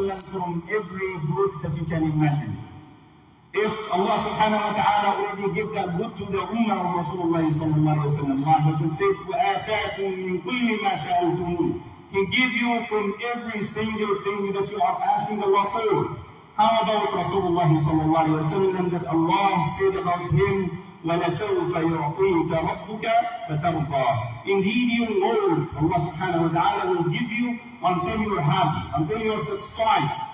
wasallam from every good that you can imagine. If Allah subhanahu wa ta'ala already gave that good to the ummah of Rasulullah sallallahu alayhi wa sallam, Allah said, وَآتَاكُم مِّن كُلِّ مَا سَأَلْتُمُوهُ. He give you from every single thing that you are asking Allah for. How about Rasulullah sallallahu alayhi wa sallam that Allah said about him, وَلَسَوْفَ يُعْطِيكَ رَبُّكَ فَتَرْضَى. Indeed, your Lord, Allah subhanahu wa ta'ala, will give you until you are happy, until you are satisfied.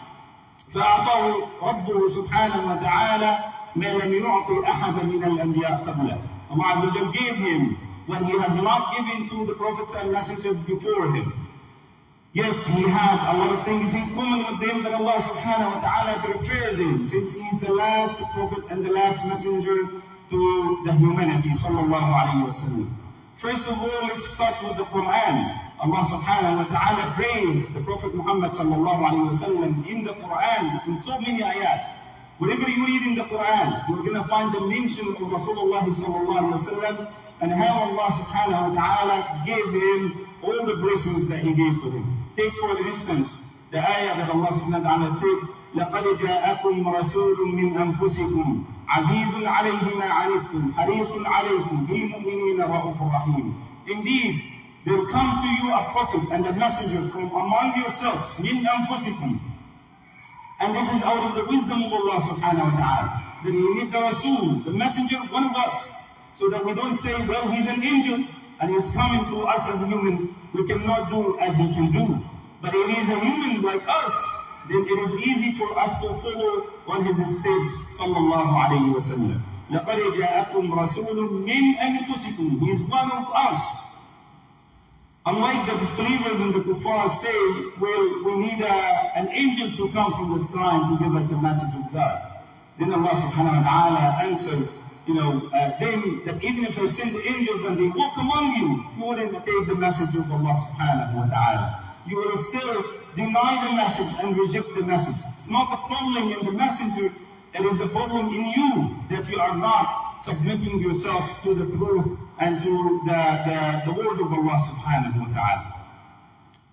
فَأَعْطَاهُ رَبُّهُ سُبْحَانَهُ وَتَعَالَى مَا لَمْ يُعْطِ أَحَدًا مِنَ الْأَنْبِيَاءِ قَبْلَهُ. Allah Azza wa Jal gave him what he has not given to the prophets and messengers before him. Yes, he had a lot of things in common with them that Allah subhanahu wa ta'ala preferred him, since he is the last prophet and the last messenger to the humanity, sallallahu alayhi wa sallam. First of all, let's start with the Quran. Allah subhanahu wa ta'ala praised the Prophet Muhammad sallallahu alayhi wa sallam in the Quran in so many ayat. Whenever you read in the Quran, you're going to find the mention of Rasulullah sallallahu alayhi wa sallam and how Allah subhanahu wa ta'ala gave him all the blessings that he gave to him. Take for instance the ayah that Allah subhanahu wa ta'ala said, لَقَدْ جَاءَكُمْ رَسُولٌ مِّنْ أَنفُسِكُمْ عَزِيزٌ عَلَيْهِ مَا عَنِتُّمْ حَرِيصٌ عَلَيْكُمْ بِالْمُؤْمِنِينَ رَءُوفٌ رَحِيمٌ. Indeed, there will come to you a prophet and a messenger from among yourselves, مِنْ أَنفُسِكُمْ. And this is out of the wisdom of Allah subhanahu wa ta'ala, that He made the Rasul, the messenger, one of us, so that we don't say, well, he's an angel and he's coming to us as humans, we cannot do as he can do. But if he is a human like us, then it is easy for us to follow on his steps, sallallahu alayhi wa sallam. لَقَدْ جَاءَكُمْ رَسُولٌ مِّنْ أَنفُسِكُمْ. He is one of us. Unlike the disbelievers and the kuffar say, well, we need an angel to come from the sky to give us the message of God. Then Allah subhanahu wa ta'ala answered, them that even if I send the angels and they walk among you, you wouldn't take the message of Allah subhanahu wa ta'ala. You will still deny the message and reject the message. It's not a problem in the messenger, it is a problem in you that you are not submitting yourself to the truth and to the word of Allah subhanahu wa ta'ala.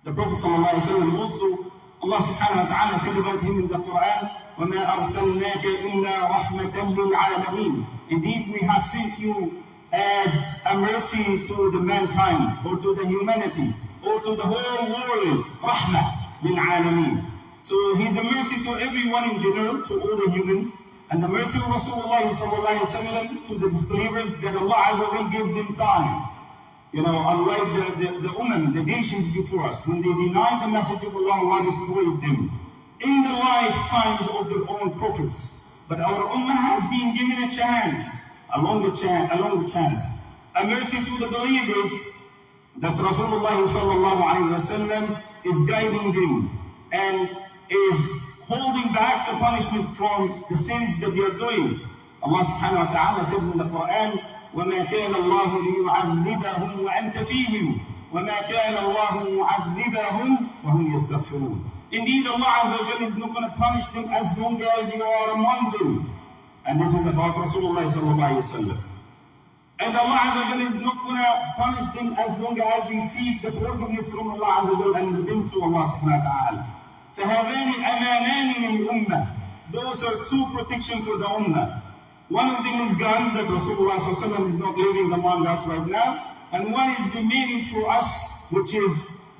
The Prophet sallallahu alayhi wa sallam also, Allah subhanahu wa ta'ala said about him in the Quran, وَمَا أَرْسَلْنَاكَ إِلَّا رَحْمَةً لِلْعَالَمِينَ. Indeed, we have sent you as a mercy to the mankind, or to the humanity, or to the whole world, rahmah lil-alameen. So he's a mercy to everyone in general, to all the humans, and the mercy of Rasulullah sallallahu alayhi wa sallam to the disbelievers that Allah Azza wa Jalla gives them time. Unlike the the nations before us, when they denied the message of Allah, Allah destroyed them in the lifetimes of their own prophets. But our ummah has been given a chance, along the chance, a mercy to the believers, that Rasulullah sallallahu alayhi wa sallam is guiding them and is holding back the punishment from the sins that they are doing. Allah subhanahu wa ta'ala says in the Quran, وَمَا كَانَ اللَّهُ لِيُعَذِّبَهُمْ وَأَنْتَ فِيهِمْ وَمَا كَانَ اللَّهُ مُعَذِّبَهُمْ وَهُمْ يَسْتَغْفِرُونَ. Indeed, Allah Azza wa Jalla is not going to punish them as long as you are among them. And this is about Rasulullah sallallahu alayhi wa sallam. And Allah Azza wa Jalla is not going to punish them as long as he seeks the forgiveness from Allah Azza wa Jalla and repent to Allah subhanahu wa ta'ala. فَهَذَانِ أَمَانَانِ لِلْأُمَّةِ. Those are two protections for the ummah. One of them is gone, that Rasulullah sallallahu alayhi wa sallam is not living among us right now. And one is remaining for us, which is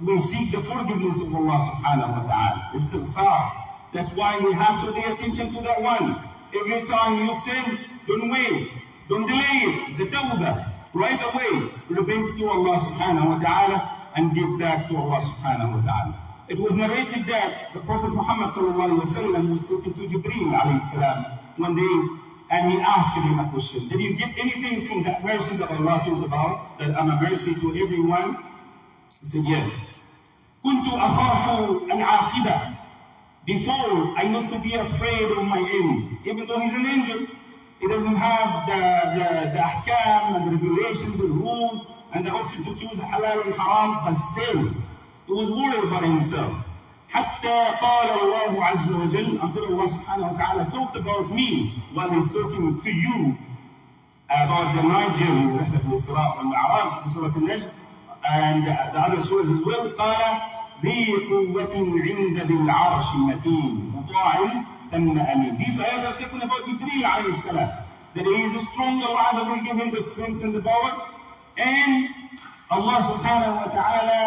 we seek the forgiveness of Allah subhanahu wa ta'ala. Istighfar. That's why we have to pay attention to that one. Every time you sin, don't wait. Don't delay it. The tawbah. Right away. Repent to Allah subhanahu wa ta'ala and give back to Allah subhanahu wa ta'ala. It was narrated that the Prophet Muhammad sallallahu alayhi wa sallam was talking to Jibreel alayhi salam one day, and he asked him a question. Did you get anything from that mercy that Allah talked about, that I'm a mercy to everyone? He said, yes. كنت أخاف العاقبة. Before, I used to be afraid of my end. Even though he's an angel, he doesn't have the ahkam and the regulations, the rule, and the option to choose halal and haram, but still, he was worried about himself. حتى قال الله عز وجل, until Allah subhanahu wa ta'ala talked about me while he's talking to you about the night journey, رحلة الإسراء والمعراج, Surah Al-Najm, and the other surahs as well. قال ذي قوة عند ذي العرش مكين مطاع ثم أمين. These ayahs are talking about Jibreel alayhi salam. That he is strong, Allah will give him the strength and the power. And Allah subhanahu wa ta'ala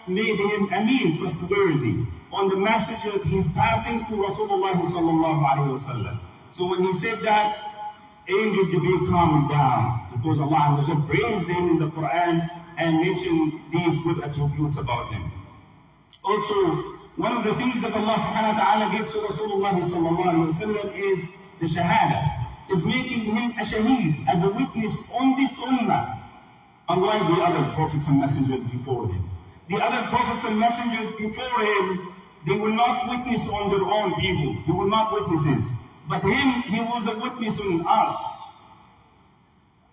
made him Ameen, trustworthy, on the message that he's passing to Rasulullah sallallahu alayhi wa sallam. So when he said that, Angel Jibreel calmed down, because Allah Azza wa Jalla praised him in the Quran and mentioned these good attributes about him. Also, one of the things that Allah subhanahu wa ta'ala gave to Rasulullah sallallahu alayhi wa sallam is the shahada, is making him a shaheed, as a witness on this ummah, unlike the other prophets and messengers before him. The other prophets and messengers before him, they were not witness on their own people. They were not witnesses. But him, he was a witness on us.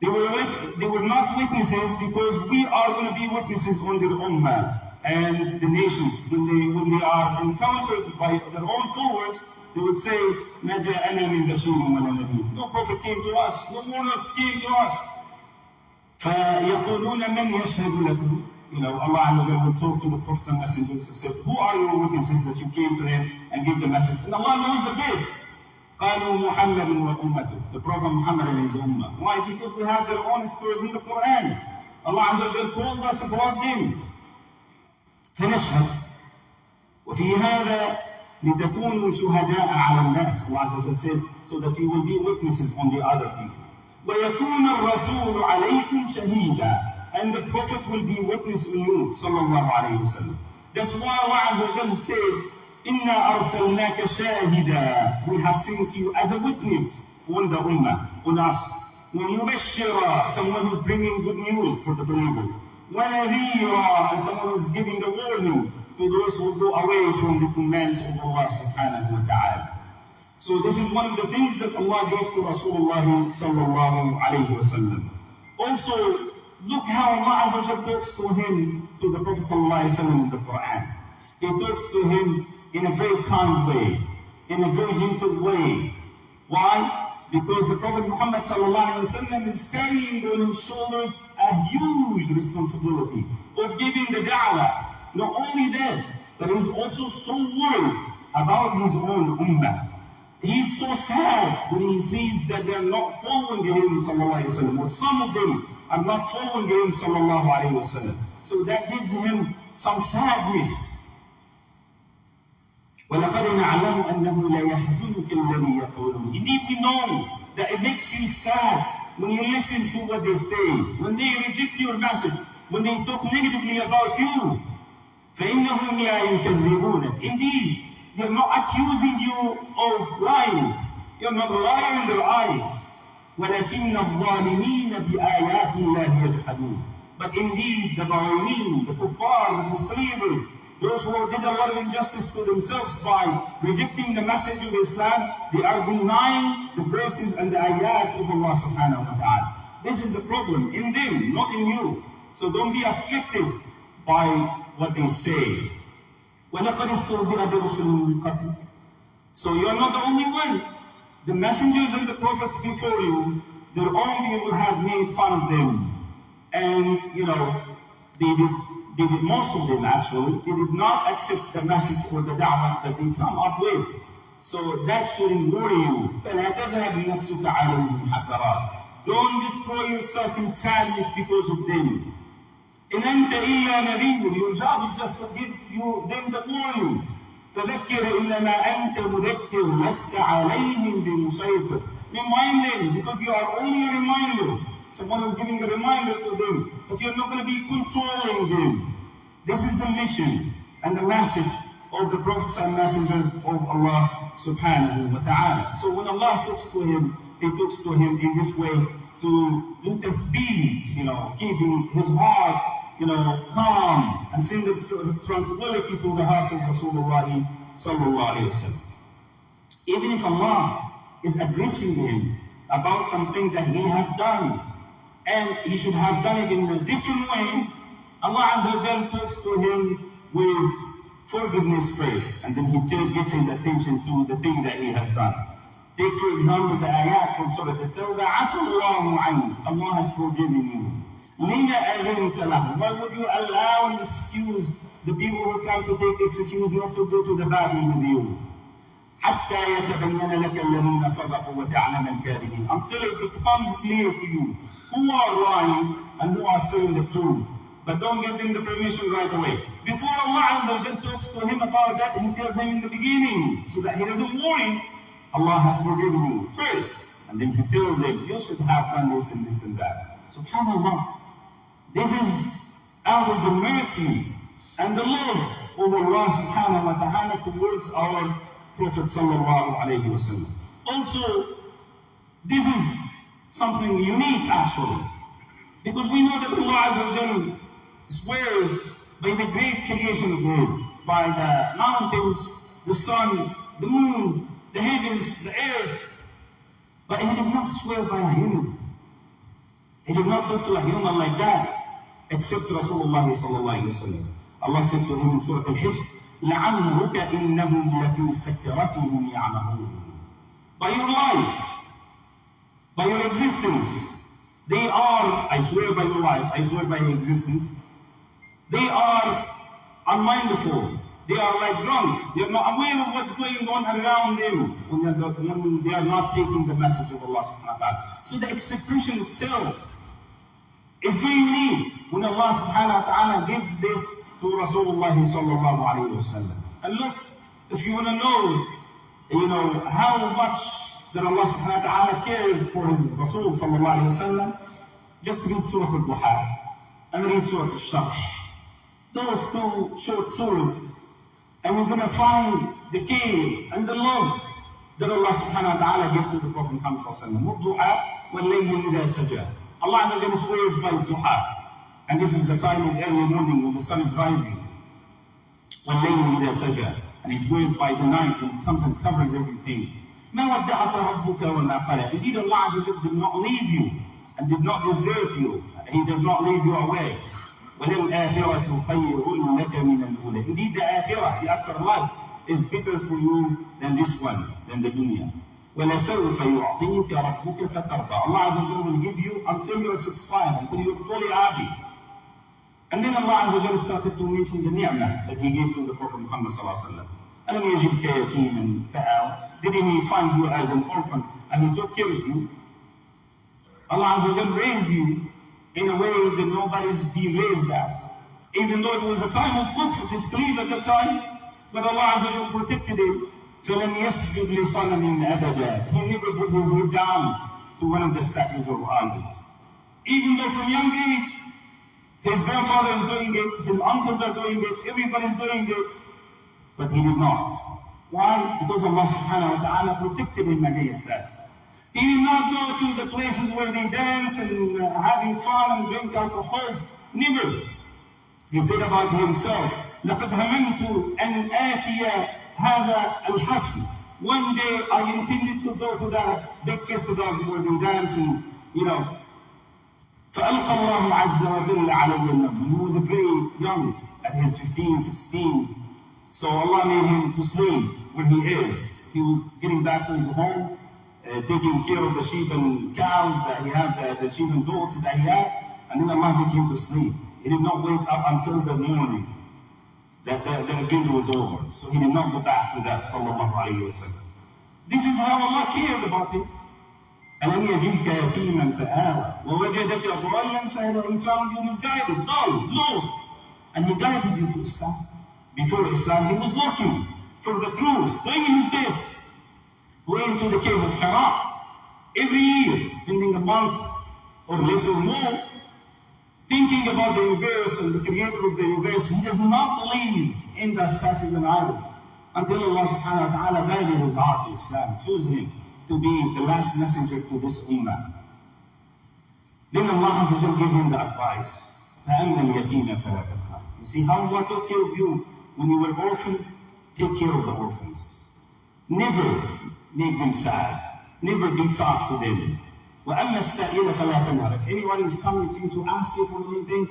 They were not witnesses because we are going to be witnesses on their ummahs and the nations. When they are encountered by their own followers, they would say, مَا جَاءَنَا مِن بَشِيرٍ وَلَا نَذِيرٍ. No prophet came to us, no monarch came to us. فَيَقُولُونَ مَنْ يَشْهَدُ لَكُمْ. Allah Azza wa Jalla will talk to the prophets and messengers and says, who are your witnesses that you came to him and gave the message? And Allah knows the best. قالوا محمد وأمته. The Prophet Muhammad and his ummah. Why? Because we have their own stories in the Quran. Allah Azza wa Jalla told us about them. فنشهد وفي هذا لتكونوا شهداء على الناس. Allah Azza wa Jalla said, so that you will be witnesses on the other people. ويكون الرسول عليكم شهيدا. And the Prophet will be witness on you, sallallahu alayhi wa sallam. That's why Allah Azza wa Jalla said, إِنَّا أَرْسَلْنَاكَ شَاهِدًا. We have sent you as a witness on the ummah, on us. وَمُبَشِّرًا. Someone who's bringing good news for the believers. وَنَذِيرًا. And someone who's giving the warning to those who go away from the commands of Allah subhanahu wa ta'ala. So this is one of the things that Allah gave to Rasulullah sallallahu alayhi wa sallam. Also, look how Allah Azza wa Jalla talks to him, to the Prophet sallallahu alayhi wa sallam in the Quran. He talks to him in a very kind way, in a very gentle way. Why? Because the Prophet Muhammad sallallahu alayhi wa sallam is carrying on his shoulders a huge responsibility of giving the da'wah. Not only that, but he's also so worried about his own ummah. He's so sad when he sees that they're not following him sallallahu alayhi wa sallam, or some of them are not following him sallallahu alayhi wa sallam. So that gives him some sadness. وَلَقَدْ نَعْلَمُ أَنَّهُ لَيَحْزُنُكَ الَّذِي يَقُولُونَ. Indeed, we know that it makes you sad when you listen to what they say, when they reject your message, when they talk negatively about you. فَإِنَّهُمْ لَا يُكَذِّبُونَ. Indeed, they're not accusing you of lying. You're not a liar in their eyes. وَلَكِنَّ الظَّالِمِينَ بِآيَاتِ اللَّهِ يَجْحَدُونَ. But indeed, the Zalimeen, the Kuffar, the disbelievers, those who did a lot of injustice to themselves by rejecting the message of Islam, they are denying the verses and the ayat of Allah subhanahu wa ta'ala. This is a problem in them, not in you. So don't be affected by what they say. وَلَقَدْ اسْتُهْزِئَ بِرُسُلٍ مِّن قَبْلِكَ. So you're not the only one. The messengers and the prophets before you, their own people have made fun of them. And, they did, most of them actually, they did not accept the message or the da'wah that they come up with. So that shouldn't worry you. فَلَا تَذْهَبْ نَفْسُكَ عَلَيْهِمْ حَسَرَاتٍ. Don't destroy yourself in sadness because of them. إِنْ أَنْتَ إِلَّا نَذِيرٌ. Your job is just to give them the warning. فَذَكِّرْ إِنَّمَا أَنْتَ مُذَكِّرٌ لَسْتَ عَلَيْهِمْ بِمُسَيْطِرٍ. Remind them, because you are only a reminder. Someone is giving a reminder to them, but you're not going to be controlling them. This is the mission and the message of the prophets and messengers of Allah subhanahu wa ta'ala. So when Allah talks to him, he talks to him in this way to do tafbeed, keeping his heart, calm, and send the tranquility to the heart of Rasulullah sallallahu alayhi wa sallam. Even if Allah is addressing him about something that he have done, and he should have done it in a different way, Allah Azza wa Jalla talks to him with forgiveness first, and then he gets his attention to the thing that he has done. Take for example the ayat from Surah At-Tawbah, عَفَى اللَّهُ عَنْكَ. Allah has forgiven you. لِمَ أَذِنْتَ لَهُ. Why would you allow and excuse the people who come to take excuse not to go to the bathroom with you. حتى يتبين لك الذين صدقوا وتعلم الكاذبين. Until it becomes clear to you who are lying and who are saying the truth. But don't give them the permission right away. Before Allah Azza wa Jal talks to him about that, He tells him in the beginning, so that he doesn't worry. Allah has forgiven you first, and then He tells him, you should have done this and this and that. SubhanAllah. This is out of the mercy and the love of Allah Subhanahu wa Ta'ala towards our Prophet Sallallahu Alaihi Wasallam. Also, this is something unique actually, because we know that Allah Azza wa Jal swears by the great creation of His, by the mountains, the sun, the moon, the heavens, the earth. But He did not swear by a human. He did not talk to a human like that, except Rasulullah sallallahu alayhi wa sallam. Allah said to him in Surah Al-Hijr, لَعَمْرُكَ إِنَّهُمْ لَفِي سَكْرَتِهِمْ يَعْمَهُونَ. By your life, by your existence, they are, I swear by your life, I swear by your existence, they are unmindful. They are like drunk. They are not aware of what's going on around them when they are not taking the message of Allah subhanahu wa ta'ala. So the expression itself is very unique when Allah subhanahu wa ta'ala gives this to Rasulullah sallallahu alayhi wa sallam. And look, if you want to know, how much that Allah subhanahu wa ta'ala cares for His Rasul sallallahu alayhi wa sallam, just read Surah Al-Duha and read Surah Al-Sharh. Those two short surahs, and we're going to find the care and the love that Allah subhanahu wa ta'ala gave to the Prophet Muhammad sallallahu alayhi wa sallam. وَالضُّحَى وَاللَّيْلِ إِذَا سَجَى. Allah Azza wa Jalla swears by duha. And this is the time of early morning when the sun is rising. وَاللَّيْلِ إِذَا سَجَى. And He swears by the night when it comes and covers everything. مَا وَدَّعَكَ رَبُّكَ وَمَا قَلَى. Indeed, Allah Azza wa Jalla did not leave you and did not desert you. He does not leave you away. وَلِلْآخِرَةُ خَيْرٌ لَكَ مِنَ الْأُولَى. Indeed, the akhirah, the afterlife, is better for you than this one, than the dunya. وَلَسَوْفَ يُعْطِيكَ رَبُّكَ فَتَرْضَى. Allah Azza wa Jalla will give you until you are satisfied, until you are fully happy. And then Allah Azza wa Jalla started to mention the ni'mah that He gave to the Prophet Muhammad sallallahu alayhi wa sallam. أَلَمْ يَجِدْكَ يَتِيمًا فَآوَى. Didn't He find you as an orphan and He took care of you? Allah Azza wa Jalla raised you in a way that nobody's been raised at. Even though it was a time of kufr, disbelief at the time, but Allah Azza wa Jalla protected him. فَلَمْ يَسْجُدْ لِصَنَمٍ أَبَدًا. He never put his head down to one of the statues of idols. Even though from young age, his grandfather is doing it, his uncles are doing it, everybody's doing it, but he did not. Why? Because Allah subhanahu wa ta'ala protected him against that. He did not go to the places where they dance and having fun and drink alcohol. Never. He said about himself, لَقَدْ هَمَمْتُ أَنْ آتِيَ هذا الحفل. One day I intended to go to that big festivals where they dance and, فألقى الله عز وجل علي النوم. He was very young, at his 15, 16. So Allah made him to sleep where he is. He was getting back to his home, taking care of the sheep and cows that he had, the sheep and goats that he had, and then Allah made him to sleep. He did not wake up until the morning that the event was over. So he did not go back to that, sallallahu alayhi wa sallam. This is how Allah cared about him. أَلَمْ يَجِدْكَ يَتِيمًا فَآوَى وَوَجَدَكَ ضَالًّا فَهَدَى. He found you misguided, dull, lost, and He guided you to Islam. Before Islam, he was looking for the truth, doing his best, going to the cave of Hira every year, spending a month or less or more, thinking about the universe and the creator of the universe. He does not believe in the statues and idols until Allah subhanahu wa ta'ala guided his heart to Islam, chose him to be the last messenger to this ummah. Then Allah Azza wa Jalla gave him the advice, فَأَمَّا الْيَتِيمَ فَلَا تَقْهَرْ. You see how Allah took care of you when you were orphaned? Take care of the orphans. Never make them sad. Never be tough to them. وَأَمَّا السَّائِلَ فَلَا تَنْهَرْ. If anyone is coming to you to ask you for anything,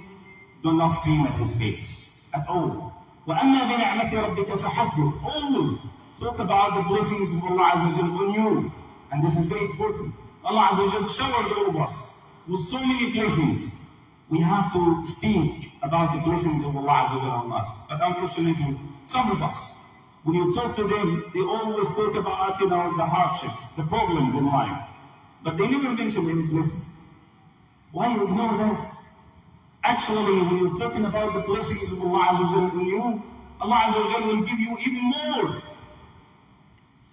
do not scream at his face at all. وَأَمَّا بِنِعْمَةِ رَبِّكَ فَحَدِّثْ. Always talk about the blessings of Allah Azza wa Jalla on you. And this is very important. Allah Azza wa Jalla showered all of us with so many blessings. we have to speak about the blessings of Allah Azza wa Jalla on us. But unfortunately, some of us, when you talk to them, they always talk about, the hardships, the problems in life. But they never mention any blessings. Why ignore that? Actually, when you're talking about the blessings of Allah Azza wa Jalla on you, Allah Azza wa Jalla will give you even more.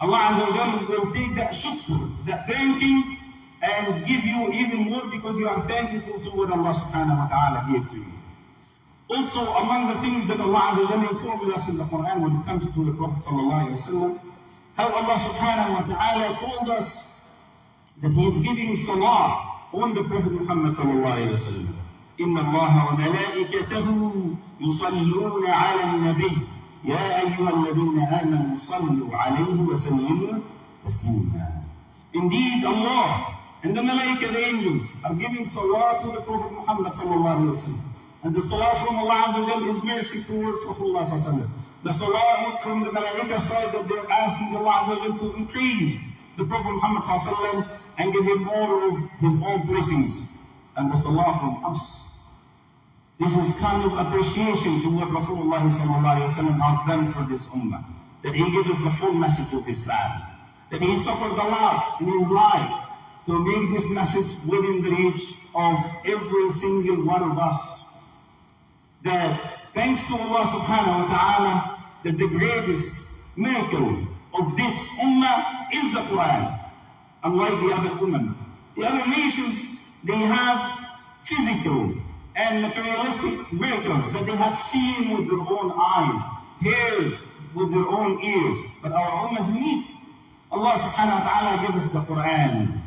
Allah Azza wa Jalla will take that shukr, that thanking, and give you even more because you are thankful to what Allah subhanahu wa ta'ala gave to you. Also, among the things that Allah Azza wa Jalla informed us in the Quran when it comes to the Prophet sallallahu alayhi wa sallam, how Allah subhanahu wa ta'ala told us that He is giving salah on the Prophet Muhammmad sallallahu alayhi wa sallam. إن الله وملائكته يصلون على النبي يا أيها الذين آمنوا صلوا عليه وسلموا تسليما. Indeed, Allah and the Malaika, the angels, are giving salah to the Prophet Muhammad sallallahu alayhi wa sallam. And the salah from Allah Azza wa Jalla is mercy towards Rasulullah sallallahu alayhi wa sallam. The salah from the Malaika side that they're asking Allah Azza wa Jalla to increase the Prophet Muhammad sallallahu alayhi wa sallam and give him more of his own blessings. And the salah from us. This is kind of appreciation to what Rasulullah sallallahu alayhi wa sallam has done for this ummah. That he gave us the full message of Islam. That he suffered a lot in his life to make this message within the reach of every single one of us. That thanks to Allah subhanahu wa ta'ala, that the greatest miracle of this ummah is the Quran. Unlike the other ummah. The other nations, they have physical and materialistic miracles that they have seen with their own eyes, heard with their own ears. But our ummah is unique. Allah subhanahu wa ta'ala gave us the Quran.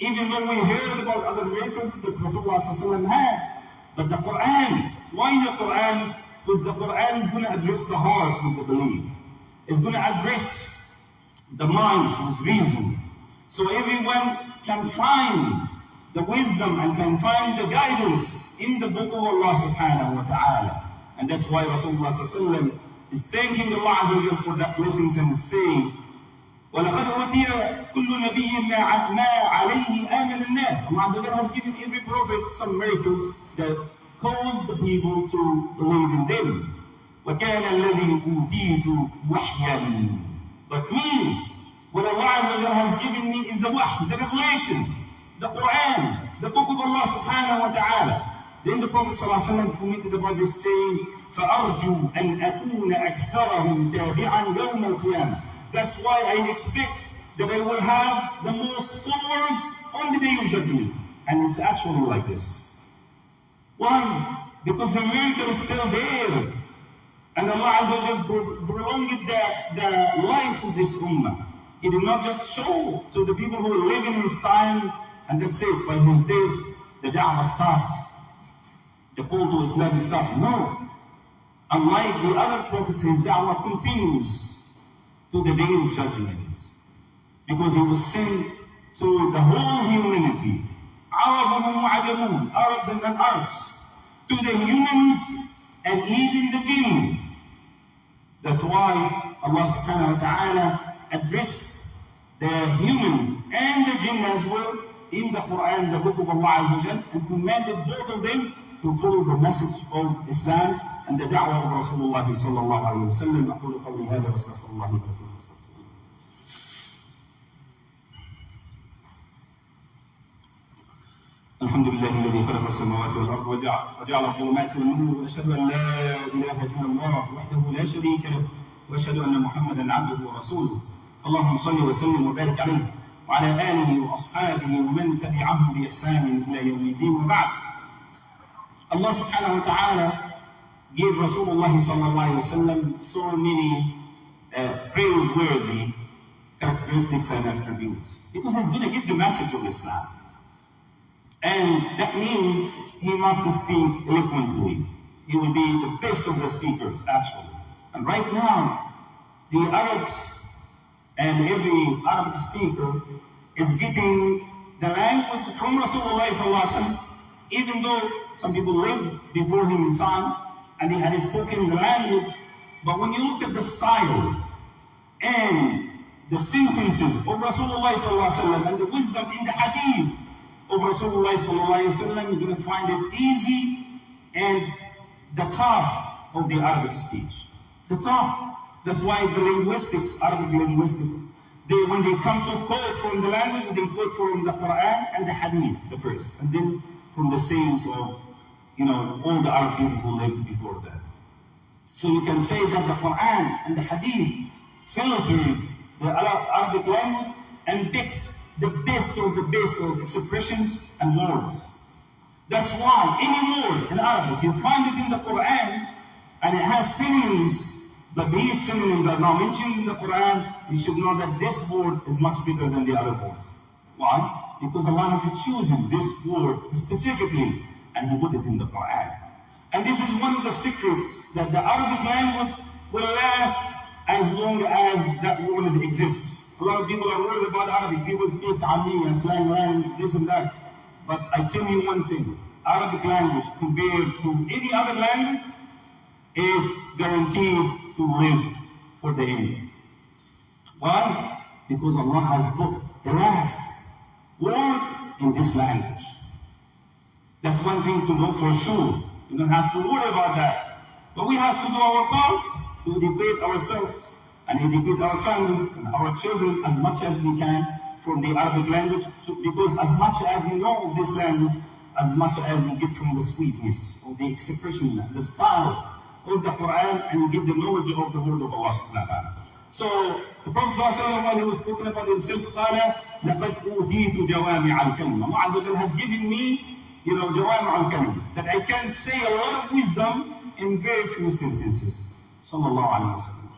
Even though we heard about other miracles that Rasulullah had, but the Quran, why the Quran? Because the Quran is going to address the hearts with the belief. It's going to address the minds with reason. So everyone can find the wisdom and can find the guidance in the book of Allah subhanahu wa ta'ala. And that's why Rasulullah is thanking Allah Azza wa Jalla for that blessings and saying, وَلَقَدْ أُوتِيَ كُلُّ نَبِيٍّ مَا عَلَيْهِ آمَنَ النَّاسِ. Allah Azza wa Jalla has given every prophet some miracles that caused the people to believe in them. وَكَانَ الَّذِي أُوتِيتُ وَحْيًا. But me, what Allah Azza wa Jalla has given me is the wahy, the revelation, the Quran, the book of Allah subhanahu wa ta'ala. Then the Prophet ﷺ commented about this saying, فَأَرْجُوا أَنْ أَكُونَ أَكْثَرَهُمْ تَابِعًا يَوْمَ الْقِيَامَةِ. That's why I expect that I will have the most followers on the day of judgment. And it's actually like this. Why? Because the miracle is still there. And Allah Azza wa Jalla prolonged the life of this ummah. He did not just show to the people who live in his time, and that's it. By his death, the da'wah starts. The call to Islam starts. No. Unlike the other prophets, his da'wah continues to the day of judgment. Because he was sent to the whole humanity. Arabs and non-Arabs. To the humans and even the jinn. That's why Allah subhanahu wa ta'ala addressed the humans and the jinn as well in the Quran, the book of Allah Azza wa Jalla, and commanded both of them to follow the message of Islam and the da'wah of Rasulullah sallallahu alayhi wa sallam. أقول قولي هذا وأستغفر الله لي ولكم. الحمد لله الذي خلق السماوات والأرض وجعل الظلمات والنور وأشهد أن لا إله إلا الله وحده لا شريك له وأشهد أن محمدا عبده ورسوله. اللهم صل وسلم وبارك عليه وعلى آله وأصحابه ومن تبعهم بإحسان إلى يوم الدين. وبعد. Allah subhanahu wa ta'ala gave Rasulullah sallallahu alayhi wa sallam so many praiseworthy characteristics and attributes. Because he's going to give the message of Islam. And that means he must speak eloquently. He will be the best of the speakers, actually. And right now, the Arabs and every Arabic speaker is getting the language from Rasulullah sallallahu alayhi wa sallam, even though some people lived before him in time and he had spoken the language. But when you look at the style and the sentences of Rasulullah sallallahu alayhi wa sallam and the wisdom in the hadith of Rasulullah sallallahu alaihi wasallam, you're going to find it easy and the top of the Arabic speech. The top. That's why the linguistics, Arabic linguistics, when they come to quote from the language, they quote from the Quran and the Hadith, the first, and then from the sayings of, all the Arab people who lived before that. So you can say that the Quran and the Hadith filtered the Arabic language and picked the best of expressions and words. That's why any word in Arabic, you find it in the Quran and it has synonyms, but these synonyms are not mentioned in the Quran. You should know that this word is much bigger than the other words. Why? Because Allah has chosen this word specifically and He put it in the Quran. And this is one of the secrets, that the Arabic language will last as long as that word exists. A lot of people are worried about Arabic. People speak Ami and slang language, this and that. But I tell you one thing, Arabic language compared to any other language is guaranteed to live for the end. Why? Because Allah has put the last word in this language. That's one thing to know for sure. You don't have to worry about that. But we have to do our part to educate ourselves and educate our families and our children as much as we can from the Arabic language, because as much as you know this language, as much as you get from the sweetness of the expression, the styles of the Quran, and you get the knowledge of the word of Allah subhanahu wa ta'ala. So the Prophet ﷺ, while he was talking about himself, قال لقد أوتيت جوامع الكلمة. Allah Azza wa Jalla has given me, جوامع الكلمة, that I can say a lot of wisdom in very few sentences. Sallallahu alayhi wa sallam.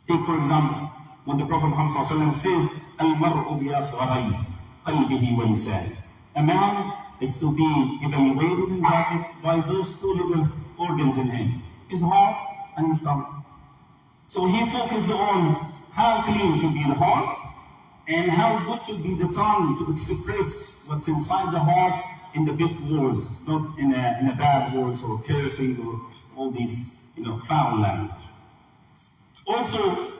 Take for example, when the Prophet Muhammad ﷺ says, المرء بأصغري قلبه ولسانه. A man is to be evaluated and judged by those two little organs in him, his heart and his stomach. So he focused on how clean should be the heart and how good should be the tongue to express what's inside the heart in the best words, not in a bad words or cursing or all these foul language. Also,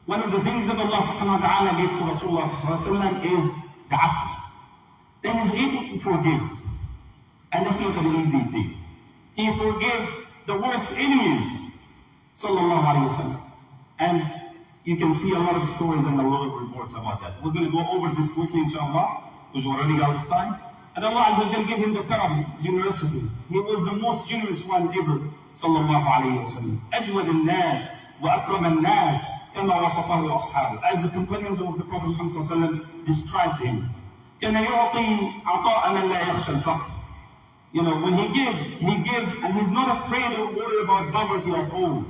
one of the things that Allah subhanahu wa ta'ala gave to Rasulullah sallallahu alaihi wasallam is the afu. That is able to forgive. And that's not an easy thing. He forgave the worst enemies, sallallahu alaihi wasallam. And you can see a lot of stories and a lot of reports about that. We're going to go over this quickly, inshallah, because we're running out of time. And Allah Azza wa Jalla gave him the karam, generosity. He was the most generous one ever, sallallahu alaihi wasallam. أجود الناس وأكرم الناس كما وصفه أصحابه. As the companions of the Prophet Muhammad sallallahu alaihi wasallam described him. كان يعطي عطاء من لا يخشى الفقر. When he gives, and he's not afraid or worried about poverty at all.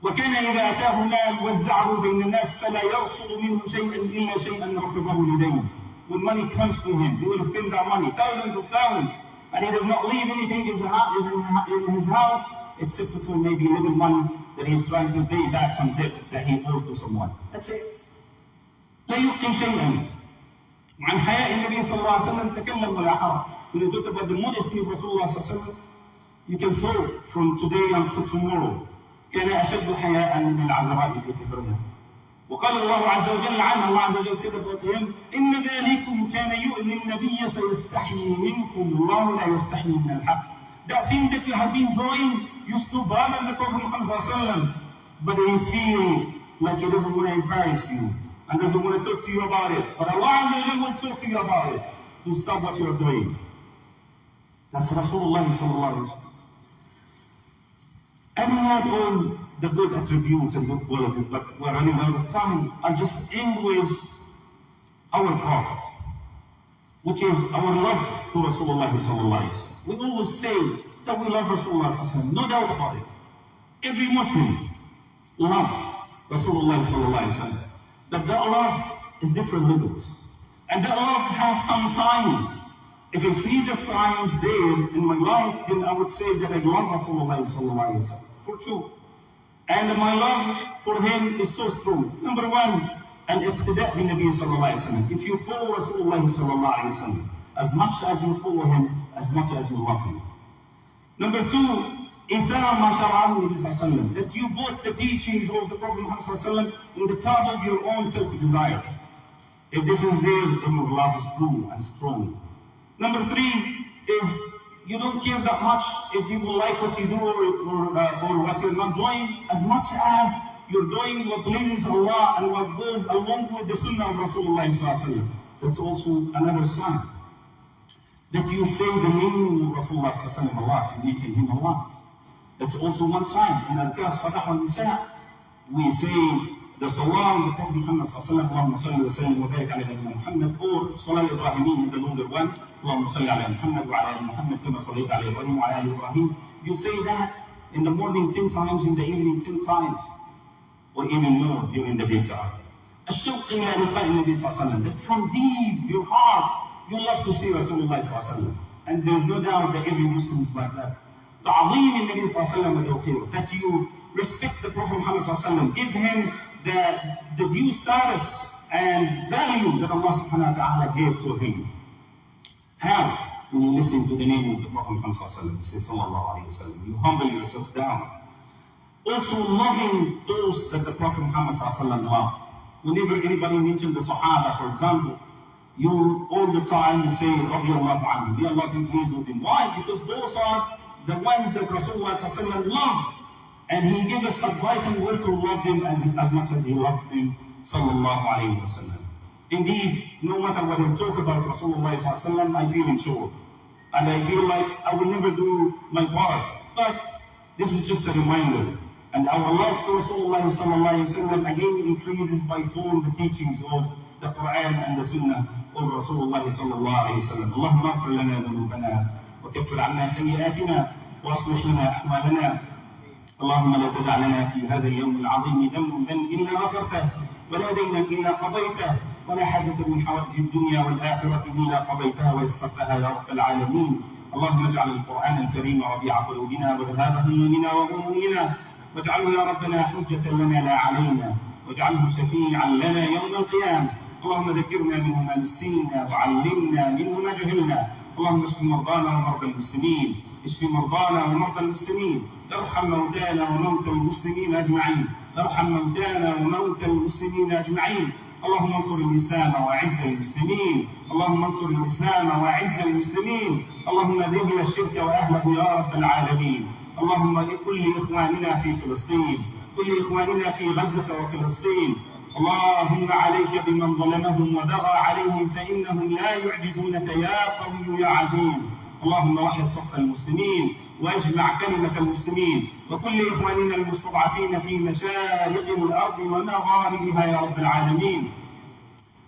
وكان إذا أتاه مال وزعه بين الناس فلا يرصد منه شيئا إلا شيئا نصبه لديه. When money comes to him, he will spend that money, thousands of thousands, and he does not leave anything in his house except for maybe little money that he's trying to pay back some debt that he owes to someone. That's it. لا يبقي شيئا. وعن حياء النبي صلى الله عليه وسلم تكلم ولا حرج. When you talk about the modesty of Rasulullah صلى الله عليه وسلم, you can talk from today until tomorrow. كان أشد حياء من العذراء في كبرها. وقال الله عز وجل عنه, الله عز وجل said about him, إن ذلكم كان يؤذي النبي فيستحيي منكم الله لا يستحيي من الحق. That thing that you have been doing used to bother the Prophet Muhammad صلى الله عليه وسلم, but you feel like he doesn't want to embarrass you and doesn't want to talk to you about it. But Allah Azza wa Jalla will talk to you about it to stop what you are doing. That's Rasulullah sallallahu alaihi wasallam. And he had all the good attributes and good qualities, but we're running out of time. I'll just end with our part, which is our love to Rasulullah sallallahu alaihi wasallam. We always say that we love Rasulullah sallallahu alaihi wasallam, no doubt about it. Every Muslim loves Rasulullah sallallahu alaihi wasallam. But that love is different levels, and that love has some signs. If I see the signs there in my life, then I would say that I love Rasulullah sallallahu alaihi wasallam, for sure. And my love for him is so strong. Number one, al-iqtida' bi Nabi sallallahu alaihi wasallam. If you follow Rasulullah sallallahu alaihi wasallam, as much as you follow him, as much as you love him. Number two, إِثَارَ مَا شَرَعَهُ Nabi sallallahu alaihi wasallam. That you put the teachings of the Prophet Muhammad sallallahu alaihi wasallam in the top of your own self-desire. If this is there, then your love is true and strong. Number 3 is you don't care that much if people like what you do or what you're not doing, as much as you're doing what pleases Allah and what goes along with the Sunnah of Rasulullah sallallahu alaihi wasallam. That's also another sign that you say the name of Rasulullah sallallahu alaihi wasallam a lot, you mention him a lot. That's also one sign. In Adhkar Sabah wal Nisa, we say the Salah of the Prophet Muhammad sallallahu alaihi wasallam, Allahumma salli wa barik ala Nabiyyina Muhammad, or Salah al-Ibrahimiyya, the longer one, Allahumma salli ala Muhammad wa ala Muhammad kama sallaita ala Ibrahim wa ala Ibrahim. You say that in the morning 10 times, in the evening 10 times, or even more during the daytime. الشوق إلى لقاء النبي صلى الله عليه وسلم, that from deep your heart you love to see Rasulullah صلى الله عليه وسلم, and there is no doubt that every Muslim is like that. تعظيم النبي صلى الله عليه وسلم والتوقير, that you respect the Prophet Muhammad صلى الله عليه وسلم, give him the due status and value that Allah subhanahu wa ta'ala gave to him. How? When you listen to the name of the Prophet Muhammad sallallahu alaihi wasallam, you humble yourself down. Also loving those that the Prophet Muhammad sallallahu alaihi wasallam loved. Whenever anybody mentions the Sahaba, for example, you all the time you say, Radiyallahu anhu, may Allah be pleased with him. Why? Because those are the ones that Rasulullah sallallahu alaihi wasallam loved. And he gave us advice and word to love them as much as he loved them, sallallahu alayhi wa sallam. Indeed, no matter what I talk about Rasulullah sallallahu alayhi wa sallam, I feel insured. And I feel like I will never do my part. But this is just a reminder. And our love to Rasulullah sallallahu alayhi wa sallam again increases by following the teachings of the Quran and the Sunnah of Rasulullah sallallahu alayhi wa sallam. Allahumma aghfir lana dhunubana wa kaffir anna sayyi'atina wa aslih lana ahwalana. اللهم لا تدع لنا في هذا اليوم العظيم ذنبا إلا غفرته ولا دينا إلا قضيته ولا حاجة من حوائج الدنيا والآخرة إلا قضيتها ويسرتها يا رب العالمين. اللهم اجعل القرآن الكريم ربيع قلوبنا وذهاب همومنا وغمومنا، واجعله يا ربنا حجة لنا لا علينا، واجعله شفيعا لنا يوم القيامة. اللهم ذكرنا منه ما نسينا وعلمنا منه ما جهلنا. اللهم اشف مرضانا ومرضى المسلمين، اشف مرضانا ومرضى المسلمين، ارحم موتانا وموتى المسلمين اجمعين، ارحم موتانا وموتى المسلمين اجمعين. اللهم انصر الاسلام واعز المسلمين، اللهم انصر الاسلام واعز المسلمين، اللهم ذل الشرك واهله يا رب العالمين. اللهم لكل اخواننا في فلسطين، كل اخواننا في غزه وفلسطين، اللهم عليك بمن ظلمهم وبغى عليهم فانهم لا يعجزونك يا قوي يا عزيز. اللهم وحد صف المسلمين واجمع كلمة المسلمين وكل إخواننا المستضعفين في مشارق الأرض ومغاربها يا رب العالمين.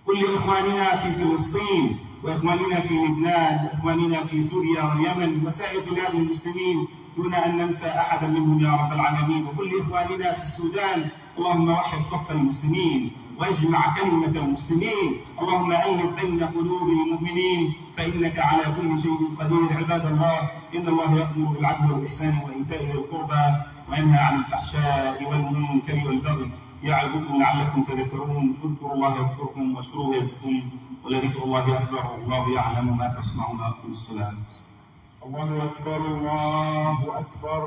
كل إخواننا في فلسطين وإخواننا في لبنان وإخواننا في سوريا واليمن وسائر بلاد المسلمين دون أن ننسى أحدا منهم يا رب العالمين. وكل إخواننا في السودان، اللهم وحد صف المسلمين واجمع كلمة المسلمين. اللهم ألف بين قلوب المؤمنين فإنك على كل شيء قدير. عباد الله، إن الله يأمر بالعدل والإحسان وإيتاء ذي القربى وينهى عن الفحشاء والمنكر والبغي يعظكم لعلكم تذكرون. اذكروا الله يذكركم واشكروه يزدكم ولذكر الله أكبر والله يعلم ما تصنعون. أقم الصلاة. الله أكبر الله أكبر.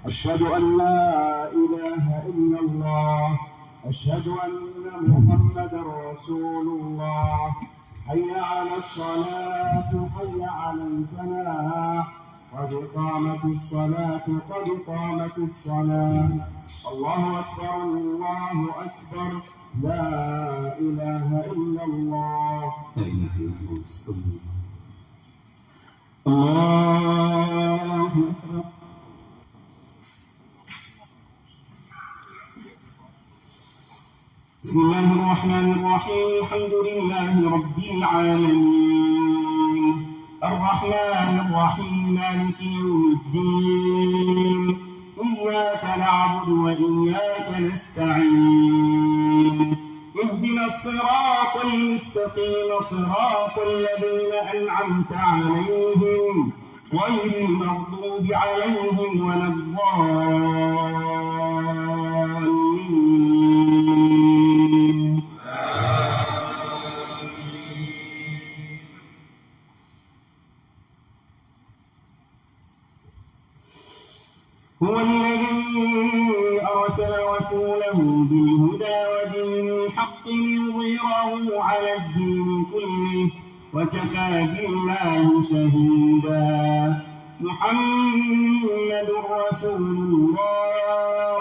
أشهد أن لا إله إلا الله، أشهد أن محمدا رسول الله. حي على الصلاة، حي على الفلاح، قد قامت الصلاة، قد قامت الصلاة. الله أكبر الله أكبر. لا إله إلا الله. لا إله إلا الله. الله أكبر. بسم الله الرحمن الرحيم. الحمد لله رب العالمين، الرحمن الرحيم، مالك يوم الدين. إياك نعبد وإياك نستعين. اهدنا الصراط المستقيم، صراط الذين أنعمت عليهم غير المغضوب عليهم ولا الضالين. هو الذي أرسل رسوله بالهدى ودين الحق بالحق ليظهره على الدين كله وكفى بالله شهيدا. محمد رسول الله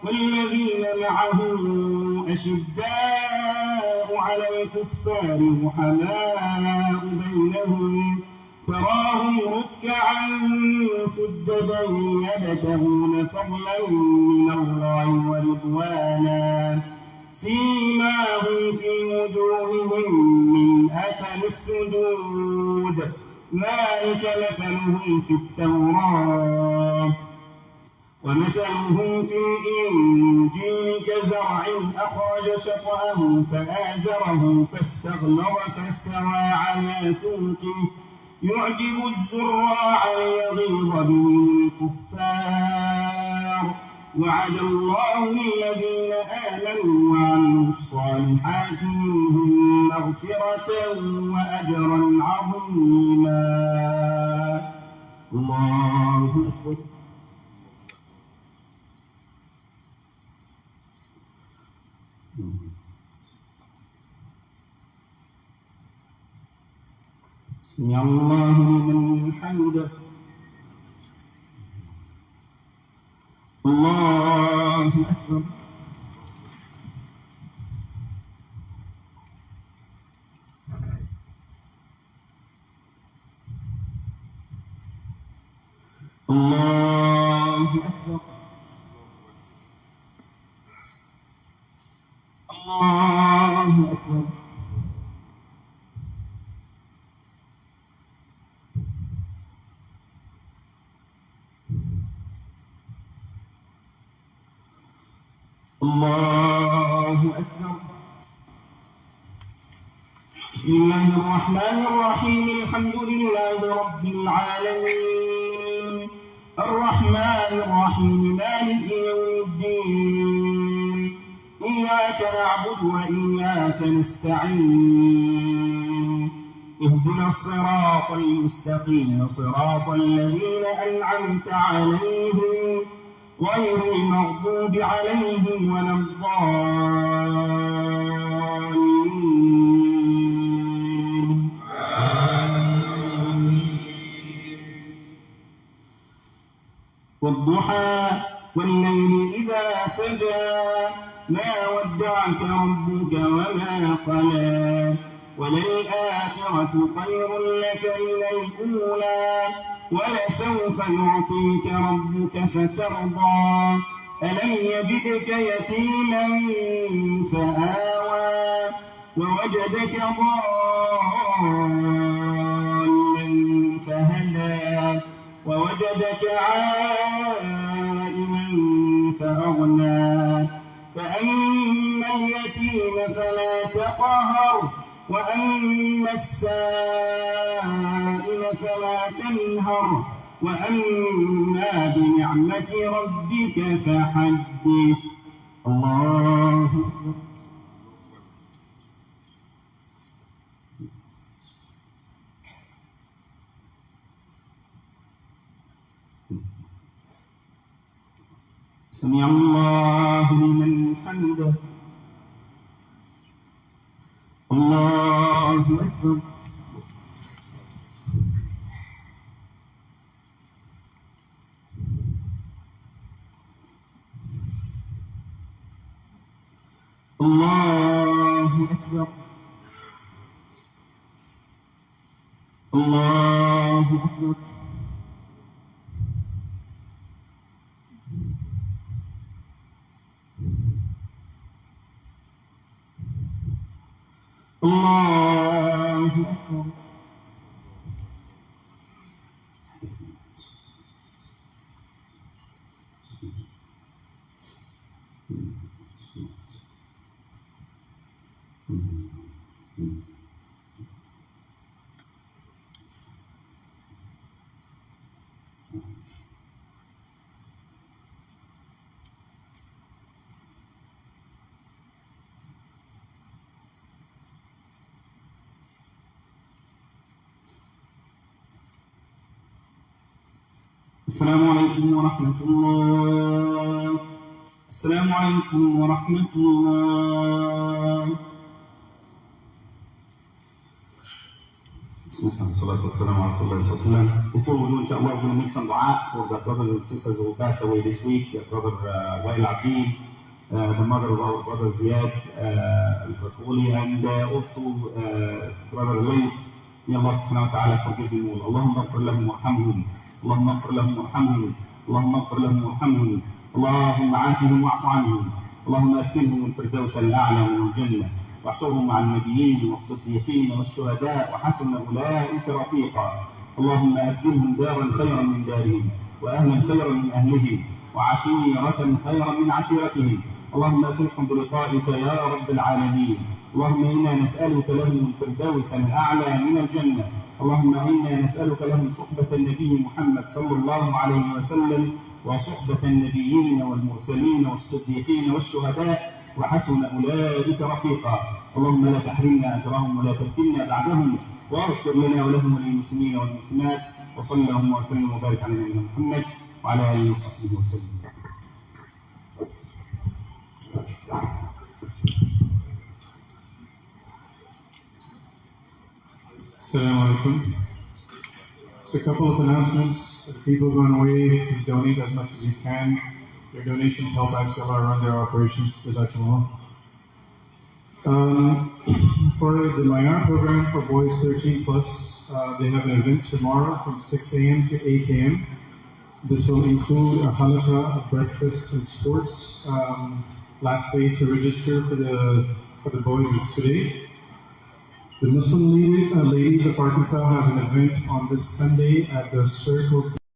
والذين معه أشداء على الكفار رحماء بينهم تراهم ركعا سجدا يبتغون فضلا من الله ورضوانا سيماهم في وجوههم من أثر السجود ذلك مثلهم في التوراة ومثلهم في الإنجيل كزرع أخرج شطأه فآزره فاستغلظ فاستوى على سوقه يعجب الزراع ليغيظ بهم الكفار وعد الله الذين آمنوا وعملوا الصالحات منهم مغفرة وأجرا عظيما. الله أكبر. سمع الله لمن حمده. الله أكبر. الله أكبر. الله أكبر. الله أكبر. بسم الله الرحمن الرحيم الحمد لله رب العالمين الرحمن الرحيم مالك يوم الدين إياك نعبد وإياك نستعين اهدنا الصراط المستقيم صراط الذين أنعمت عليهم غير المغضوب عليهم ولا الضالين. والضحى والليل إذا سجى ما ودعك ربك وما قلى وللآخرة خير لك من الأولى ولسوف يعطيك ربك فترضى ألم يجدك يتيما فآوى ووجدك ضالا فهدى ووجدك عائلا فأغنى فأما اليتيم فلا تقهر وأما السائل فلا تنهر وأما بنعمة ربك فحدث. الله أكبر. سمع الله لمن حمده. الله أكبر. الله أكبر. الله أكبر. الله أكبر. السلام عليكم ورحمة الله. السلام عليكم ورحمة الله. Salatu wassalamu ala Rasulullah. Before we do, inshallah, we're going to make some dua for the brothers and sisters who passed away this week. The brother Wail Abdi, the mother of our brother Ziyad al-Fatuli, and also brother Layth. May Allah subhanahu wa ta'ala forgive them all. Allahumma ighfir lahum warhamhum. Allahumma ighfir lahum warhamhum. Allahumma ighfir lahum warhamhum. Allahumma aafihim wa'fu anhum. Allahumma askinhum al-firdaws al-a'la min al-jannah. واحشرهم مع النبيين والصديقين والشهداء وحسن أولئك رفيقا. اللهم أبدلهم دارا خيرا من دارهم وأهلا خيرا من أهلهم وعشيرة خيرا من عشيرتهم. اللهم أفرحهم بلقائك يا رب العالمين. اللهم إنا نسألك لهم الفردوس الأعلى من الجنة. اللهم إنا نسألك لهم صحبة النبي محمد صلى الله عليه وسلم وصحبة النبيين والمرسلين والصديقين والشهداء وحسن أولئك رفيقا. اللهم لا تحرمنا أجرهم ولا تفتنا بعدهم واغفر لنا ولهم وللمسلمين والمسلمات. وصلى اللهم وسلم وبارك على نبينا محمد وعلى آله وصحبه وسلم. Assalamu alaikum. Just a couple of announcements. For the people going away, please donate as much as you can. Your donations help Excllence run their operations. For the Mayan program for boys 13 plus, they have an event tomorrow from 6 a.m. to 8 a.m. This will include a halakha, a breakfast, and sports. Last day to register for the boys is today. The Muslim Ladies of Arkansas has an event on this Sunday at the Circle